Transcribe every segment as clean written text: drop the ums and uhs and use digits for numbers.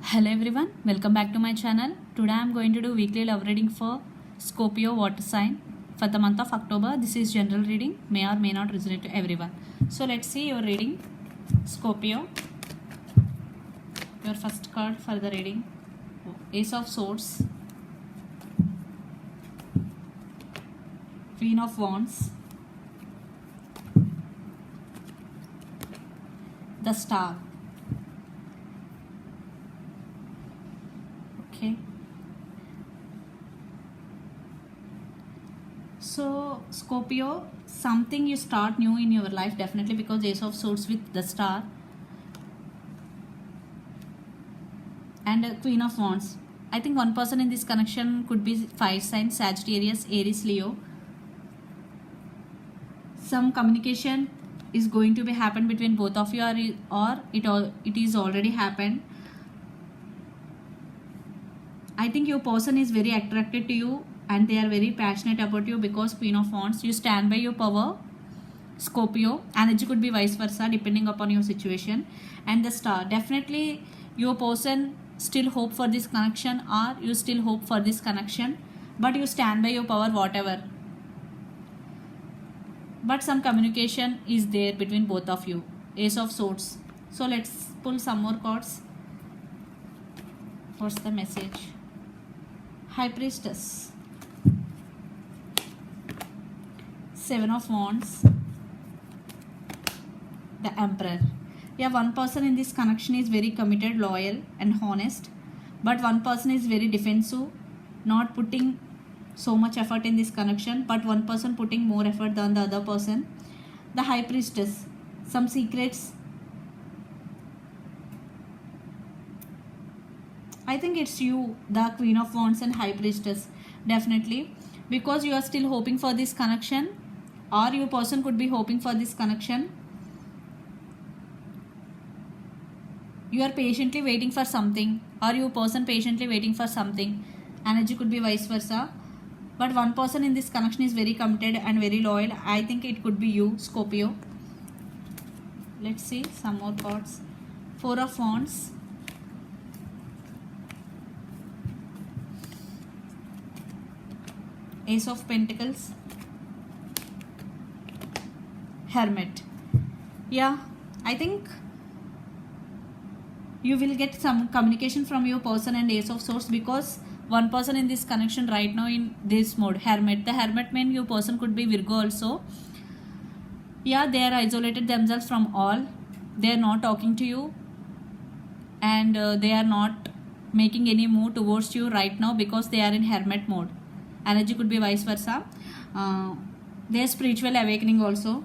Hello everyone, welcome back to my channel. Today I am going to do weekly love reading for Scorpio water sign for the month of October. This is general reading, may or may not resonate to everyone. So let's see your reading. Scorpio, your first card for the reading, Ace of Swords, Queen of Wands, the Star. Okay, so Scorpio, something you start new in your life definitely, because Ace of Swords with the Star and Queen of Wands. I think one person in this connection could be fire sign, Sagittarius, Aries, Leo. Some communication is going to be happen between both of you, or it is already happened. I think your person is very attracted to you and they are very passionate about you, because Queen of Wands, you stand by your power. Scorpio, energy could be vice versa depending upon your situation. And the Star, definitely your person still hope for this connection, or you still hope for this connection, but you stand by your power whatever. But some communication is there between both of you. Ace of Swords. So let's pull some more cards. What's the message? High Priestess, Seven of Wands, the Emperor. Yeah, one person in this connection is very committed, loyal and honest, but one person is very defensive, not putting so much effort in this connection, but one person putting more effort than the other person. The High Priestess, some secrets. I think it's you, the Queen of Wands and High Priestess, definitely, because you are still hoping for this connection, or your person could be hoping for this connection. You are patiently waiting for something, or your person patiently waiting for something. Energy could be vice versa, but one person in this connection is very committed and very loyal. I think it could be you, Scorpio. Let's see some more cards. Four of Wands, Ace of Pentacles, Hermit. Yeah, I think you will get some communication from your person and Ace of Swords, because one person in this connection right now in this mode, Hermit. The Hermit means your person could be Virgo also. Yeah, they are isolated themselves from all. They are not talking to you, and they are not making any move towards you right now, because they are in Hermit mode. Energy could be vice versa. Their spiritual awakening also,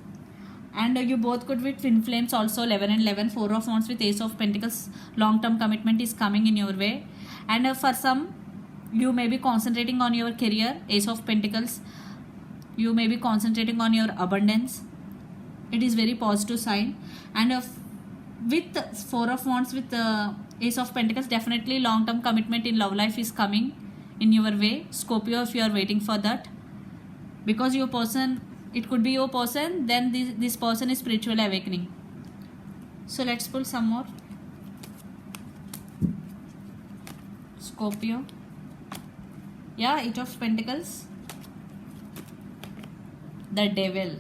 and you both could be twin flames also. 11 and 11, Four of Wands with Ace of Pentacles. Long-term commitment is coming in your way, and for some, you may be concentrating on your career. Ace of Pentacles, you may be concentrating on your abundance. It is very positive sign. And with Four of Wands with Ace of Pentacles, definitely long-term commitment in love life is coming in your way, Scorpio, if you are waiting for that, because your person, it could be your person, then this person is spiritual awakening. So let's pull some more. Scorpio, yeah, Eight of Pentacles, the Devil.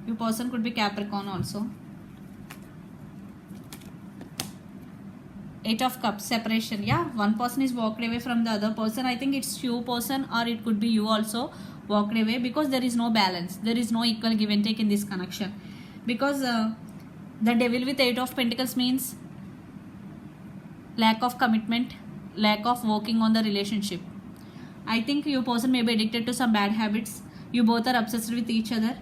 Your person could be Capricorn also. Eight of Cups, separation. Yeah, one person is walked away from the other person. I think it's your person, or it could be you also walked away, because there is no balance, there is no equal give and take in this connection, because the Devil with Eight of Pentacles means lack of commitment, lack of working on the relationship. I think your person may be addicted to some bad habits. You both are obsessed with each other,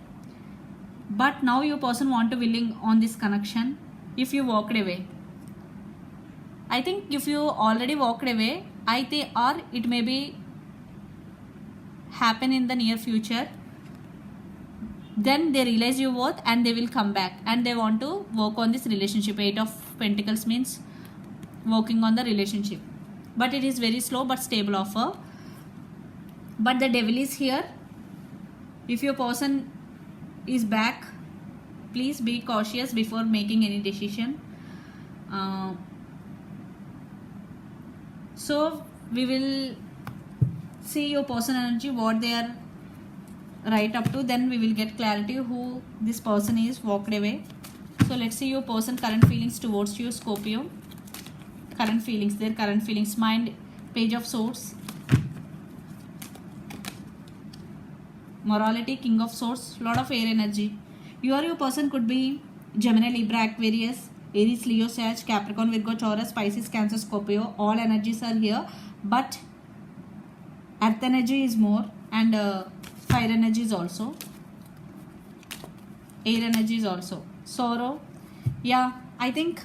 but now your person want to willing on this connection. If you walked away, I think if you already walked away, I think, or it may be happen in the near future, then they realize your worth and they will come back and they want to work on this relationship. Eight of Pentacles means working on the relationship, but it is very slow but stable offer. But the Devil is here. If your person is back, please be cautious before making any decision. So we will see your person energy, what they are right up to, then we will get clarity who this person is walked away. So let's see your person current feelings towards you, Scorpio. Current feelings, their current feelings. Mind, Page of Swords, morality, King of Swords, lot of air energy. You or your person could be Gemini, Libra, Aquarius, Aries, Leo, Sag, Capricorn, Virgo, Taurus, Pisces, Cancer, Scorpio. All energies are here, but earth energy is more, and fire energy is also, air energy is also. Sorrow, yeah, I think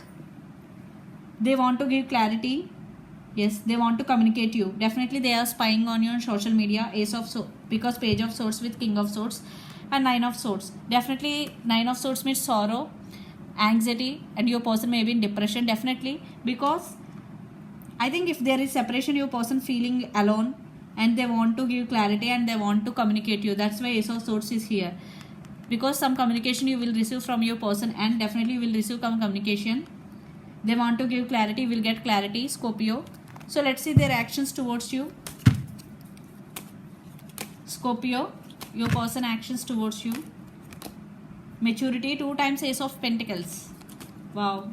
they want to give clarity. Yes, they want to communicate you. Definitely they are spying on you on social media. Ace of Swords, because Page of Swords with King of Swords, and Nine of Swords. Definitely Nine of Swords means sorrow, anxiety, and your person may be in depression. Definitely, because I think if there is separation, your person feeling alone, and they want to give clarity and they want to communicate you. That's why Ace of Swords is here, because some communication you will receive from your person, and definitely you will receive some communication. They want to give clarity, you will get clarity, Scorpio. So let's see their actions towards you, Scorpio. Your person actions towards you. Maturity, 2 times Ace of Pentacles. Wow.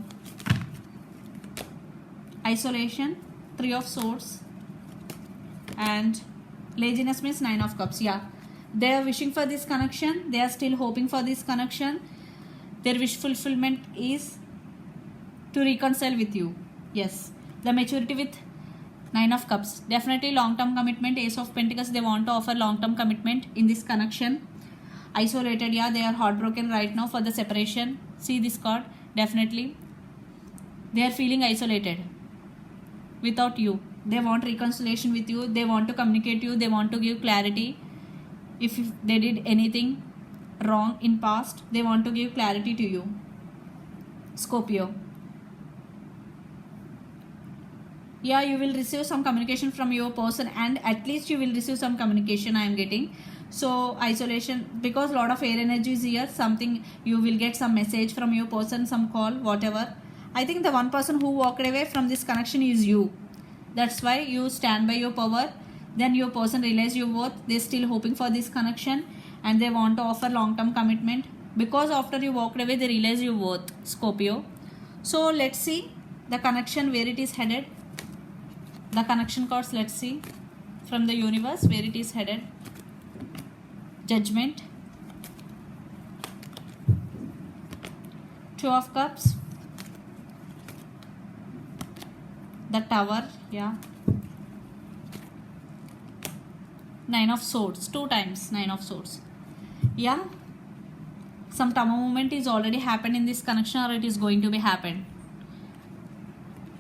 Isolation, 3 of Swords, and laziness means 9 of Cups. Yeah, they are wishing for this connection, they are still hoping for this connection. Their wish fulfillment is to reconcile with you. Yes, the maturity with 9 of Cups. Definitely long-term commitment. Ace of Pentacles, they want to offer long-term commitment in this connection. Isolated, yeah, they are heartbroken right now for the separation. See this card, definitely they are feeling isolated without you. They want reconciliation with you, they want to communicate you, they want to give clarity. If they did anything wrong in past, they want to give clarity to you, Scorpio. Yeah, you will receive some communication from your person, and at least you will receive some communication, I am getting. So isolation, because lot of air energy is here, something you will get some message from your person, some call, whatever. I think the one person who walked away from this connection is you. That's why you stand by your power. Then your person realize your worth, they're still hoping for this connection, and they want to offer long-term commitment, because after you walked away they realize your worth, Scorpio. So let's see the connection, where it is headed. The connection cards, let's see from the universe where it is headed. Judgment, 2 of Cups, the Tower, yeah, 9 of Swords, 2 times 9 of Swords. Yeah, some Tower movement is already happened in this connection, or it is going to be happened.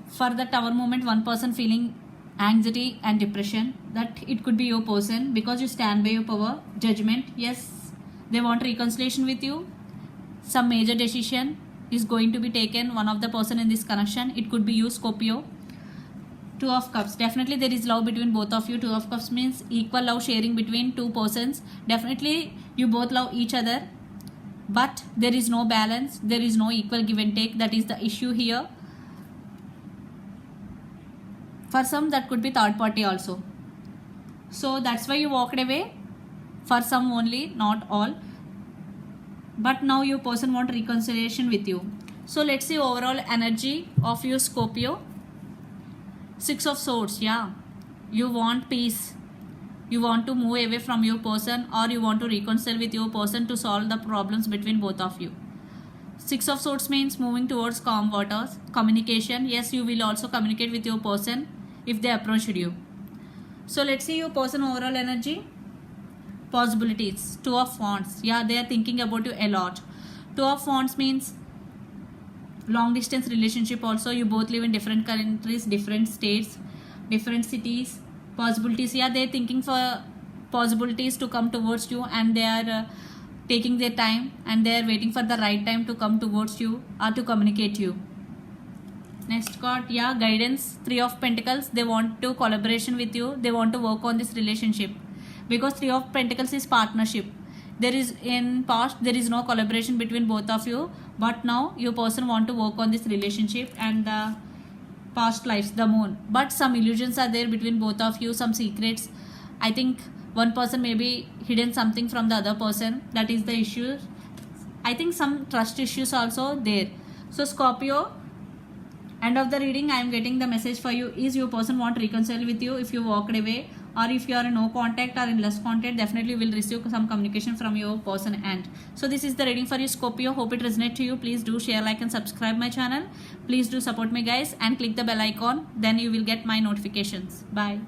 For the Tower movement, one person feeling anxiety and depression, that it could be your person, because you stand by your power. Judgment, yes, they want reconciliation with you. Some major decision is going to be taken, one of the person in this connection, it could be you, Scorpio. 2 of Cups, definitely there is love between both of you. 2 of Cups means equal love sharing between 2 persons. Definitely you both love each other, but there is no balance, there is no equal give and take. That is the issue here. For some, that could be third party also. So that's why you walked away. For some only, not all. But now your person want reconciliation with you. So let's see overall energy of your Scorpio. 6 of Swords, yeah. You want peace. You want to move away from your person, or you want to reconcile with your person to solve the problems between both of you. 6 of Swords means moving towards calm waters. Communication, yes, you will also communicate with your person if they approached you. So let's see your person overall energy. Possibilities, 2 of Wands, yeah, they are thinking about you a lot. 2 of Wands means long distance relationship also. You both live in different countries, different states, different cities. Possibilities, yeah, they are thinking for possibilities to come towards you, and they are taking their time, and they are waiting for the right time to come towards you or to communicate you. Next card, yeah, guidance, 3 of Pentacles. They want to collaboration with you, they want to work on this relationship, because 3 of Pentacles is partnership. There is, in past there is no collaboration between both of you, but now your person want to work on this relationship, and the past lives, the moon, but some illusions are there between both of you, some secrets. I think one person may be hidden something from the other person, that is the issue. I think some trust issues also there. So Scorpio, end of the reading, I am getting the message for you is your person want to reconcile with you if you walked away, or if you are in no contact or in less contact, definitely will receive some communication from your person. And so this is the reading for you, Scorpio. Hope it resonates to you. Please do share, like and subscribe my channel. Please do support me guys, and click the bell icon, then you will get my notifications. Bye.